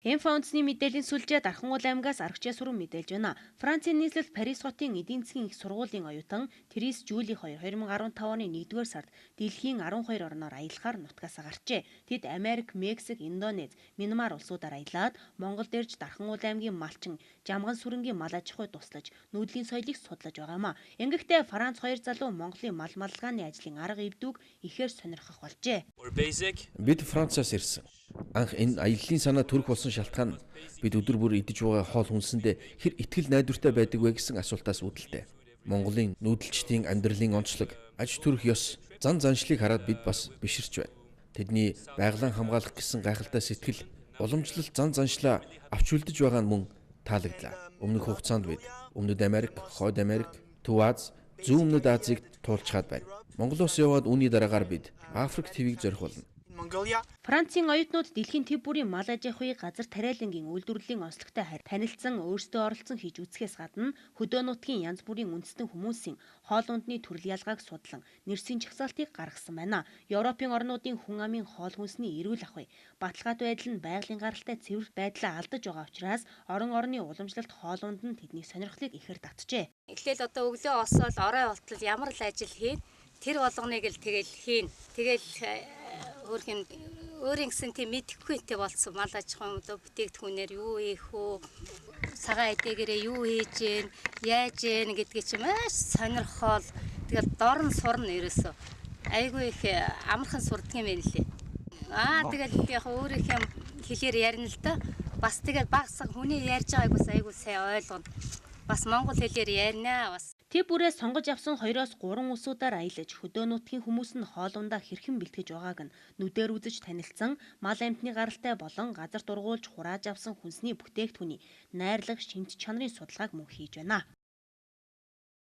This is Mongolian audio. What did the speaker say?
Инфо үндэсний мэдээллийн сүлжээ Дархан уул аймгаас аргачлал сүрэн мэдээлж байна. Францын нийслэл Парис хотын эдийн засгийн их сургуулийн оюутан Терес Жули 2 2015 оны 1-р сард дэлхийн 12 орноор аялахаар нутгаас гарчээ. Тэд Америк, Мексик, Индонез, Мянмар улсуудаар аялаад Монголд ирж Дархан уул аймгийн малчин, Жамган сүрэнгийн мал аж ахуйд туслаж, нүүдлийн соёлыг судлаж байгаамаа. Ингэхдээ Франц 2 залуу Монголын мал маллгааны ажлын арга эвдүүг ихээр сонирхох болжээ. Бид Францаас ирсэн. Анх энэ аяллаа санаа төрөх болсон шалтгаан нь бид өдөр бүр идэж байгаа хоол хүнсэндээ хэр итгэл найдвартай байдаг вэ гэсэн асуултаас үүдэлтэй. Монголын нүүдэлчдийн амьдралын онцлог, аж төрөх ёс, зан заншлыг хараад бид бас биширч байна. Тэдний байгалаа хамгаалах гэсэн гайхалтай сэтгэл, уламжлалт зан заншлаа авч үлдэж байгаа нь мөн таалагдлаа. Өмнөх хугацаанд бид Өмнөд Америк, Хойд Америк, Төв Аз, Зүүн Өмнөд Азийг туулчгаад байна. Монголоос яваад үүний дараагаар бид Африк твийг зорих болно. Францын оюутнууд дэлхийн төв бүрийн мал аж ахуйг газар тариалангийн үйлдвэрлэлийн онцлогтой танилцсан өөрсдөө оролцсон хийж үзэхээс гадна хөдөө нутгийн янз бүрийн үндэстэн хүмүүсийн хоол ундны төрөл ялгааг судлан нэрсийн жагсаалтыг гаргасан байна. Европын орнуудын хүн амын хоол хүнсний эрүүл ахуй, баталгаат байдал нь байгалийн гаралтай цэвэр байдлаа алдаж байгаа учраас орон уламжлалт хоол унд нь тэдний сонирхлыг ихээр татжээ. Эхлээл одоо өглөө осоод орой болтол ямар л ажил хийн тэр болгоныг л тэгэл хийн. Тэгэл өөрийн гэсэн тийм мэдэхгүйтэй болсон мал аж ахуйн бүтээгдэхүүнээр юу хийх вэ? Цагаан эдээгээрээ юу хийж гэн, яаж гэн гэдгийг чи маш сонирхол. Тэгэл дорн сурна ерөөсөө. Айгүй их амархан сурдаг юм байна лээ. Тэгэл яг өөрийнхөө хэлээр ярина л да. Бас тэгэл багсаг хүний ярьж байгааг бас айгүй сайн ойлгоно. Бас монгол хэлээр ярина бас. Тэд бүрээ сонгож авсан 2-3 улсуудаар аялаж хөдөө нутгийн хүмүүс нь хоолундаа хэрхэн бэлтгэж байгааг нь нүдээр үзэж танилцсан, мал амьтны гаралтай болон газар дургуулж хурааж авсан хүнсний бүтээгдэхүүний найрлах шинж чанарын судалгааг мөн хийж байна.